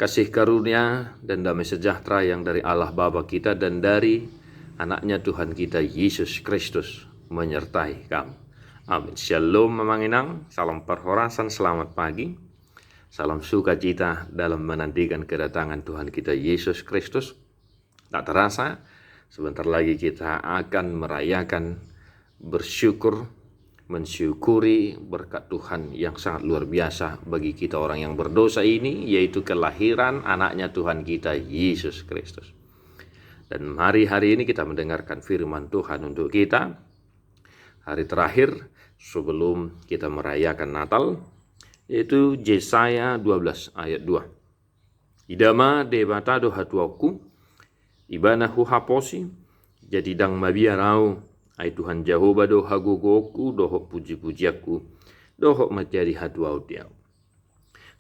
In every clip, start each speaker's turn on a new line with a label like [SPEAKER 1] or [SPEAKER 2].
[SPEAKER 1] Kasih karunia dan damai sejahtera yang dari Allah Bapa kita dan dari anaknya Tuhan kita Yesus Kristus menyertai kamu. Amin. Shalom Mamanginang, salam perhorasan, selamat pagi. Salam sukacita dalam menantikan kedatangan Tuhan kita Yesus Kristus. Tak terasa, sebentar lagi kita akan merayakan, mensyukuri berkat Tuhan yang sangat luar biasa bagi kita orang yang berdosa ini, yaitu kelahiran anaknya Tuhan kita Yesus Kristus. Dan hari ini kita mendengarkan firman Tuhan untuk kita. Hari terakhir sebelum kita merayakan Natal, yaitu Yesaya 12 ayat 2. Idama debata doha tuaku, ibana huhaposi, jadi dang mabiarau, ai Tuhan Jehovah doha gogoku, doho puji-pujiaku, doho menjadi haduau diau.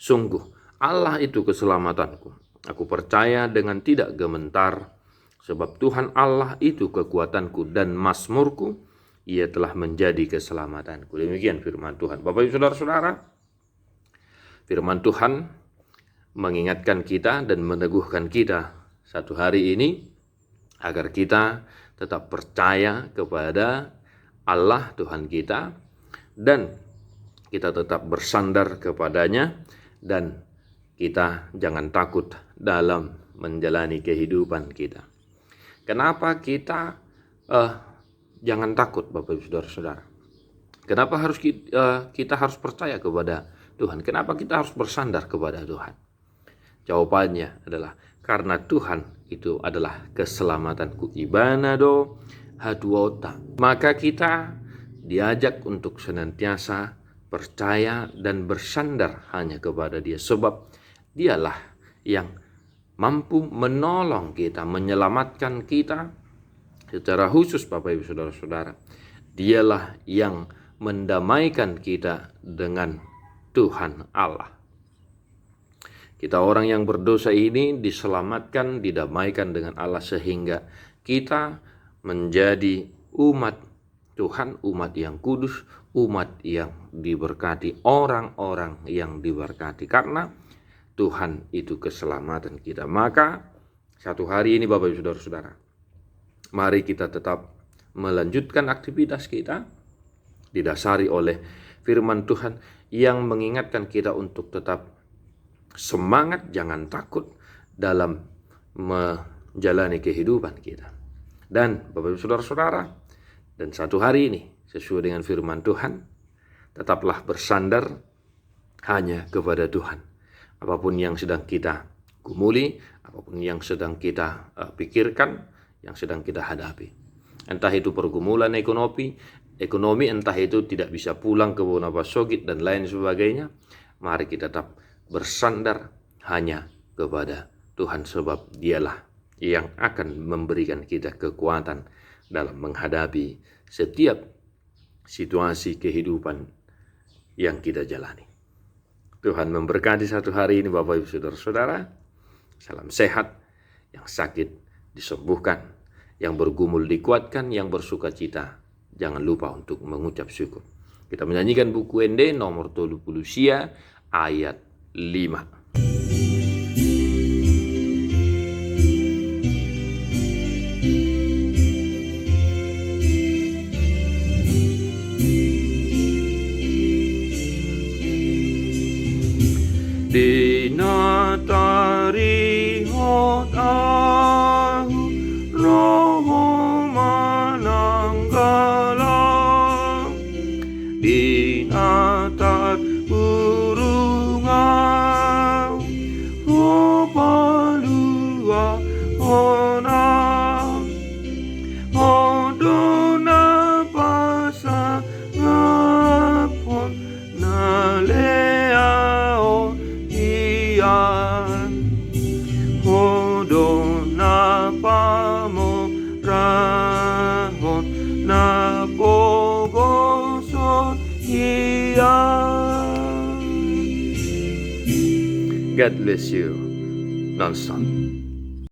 [SPEAKER 1] Sungguh, Allah itu keselamatanku. Aku percaya dengan tidak gementar, sebab Tuhan Allah itu kekuatanku dan mazmurku, Ia telah menjadi keselamatanku. Demikian firman Tuhan. Bapak Ibu Saudara-saudara, firman Tuhan mengingatkan kita dan meneguhkan kita satu hari ini agar kita tetap percaya kepada Allah Tuhan kita dan kita tetap bersandar kepadanya, dan kita jangan takut dalam menjalani kehidupan kita. Kenapa kita jangan takut, Bapak Ibu Saudara-saudara? Kenapa kita harus percaya kepada Tuhan? Kenapa kita harus bersandar kepada Tuhan? Jawabannya adalah karena Tuhan itu adalah keselamatanku. Ibanado haduota. Maka kita diajak untuk senantiasa percaya dan bersandar hanya kepada Dia, sebab Dialah yang mampu menolong kita, menyelamatkan kita secara khusus, Bapak Ibu Saudara-saudara. Dialah yang mendamaikan kita dengan Tuhan Allah. Kita orang yang berdosa ini diselamatkan, didamaikan dengan Allah, sehingga kita menjadi umat Tuhan, umat yang kudus, umat yang diberkati, orang-orang yang diberkati. Karena Tuhan itu keselamatan kita. Maka satu hari ini, Bapak Ibu Saudara-saudara, mari kita tetap melanjutkan aktivitas kita didasari oleh firman Tuhan yang mengingatkan kita untuk tetap semangat, jangan takut dalam menjalani kehidupan kita. Dan Bapak Ibu Saudara-saudara, dan satu hari ini sesuai dengan firman Tuhan, tetaplah bersandar hanya kepada Tuhan. Apapun yang sedang kita gumuli, apapun yang sedang kita pikirkan, yang sedang kita hadapi, entah itu pergumulan ekonomi, entah itu tidak bisa pulang ke Bonapasogit dan lain sebagainya, mari kita tetap bersandar hanya kepada Tuhan, sebab Dialah yang akan memberikan kita kekuatan dalam menghadapi setiap situasi kehidupan yang kita jalani. Tuhan memberkati satu hari ini, Bapak Ibu Saudara-saudara. Salam sehat, yang sakit disembuhkan, yang bergumul dikuatkan, yang bersuka cita jangan lupa untuk mengucap syukur. Kita menyanyikan buku ND nomor 30 ayat 5. Dinatari hotahu roho mananggala, dinatar burungau hopalua hona hodona pasa ngapon naleao hodona pamo rahon na pogoso hiyan. God bless you. Non-stop.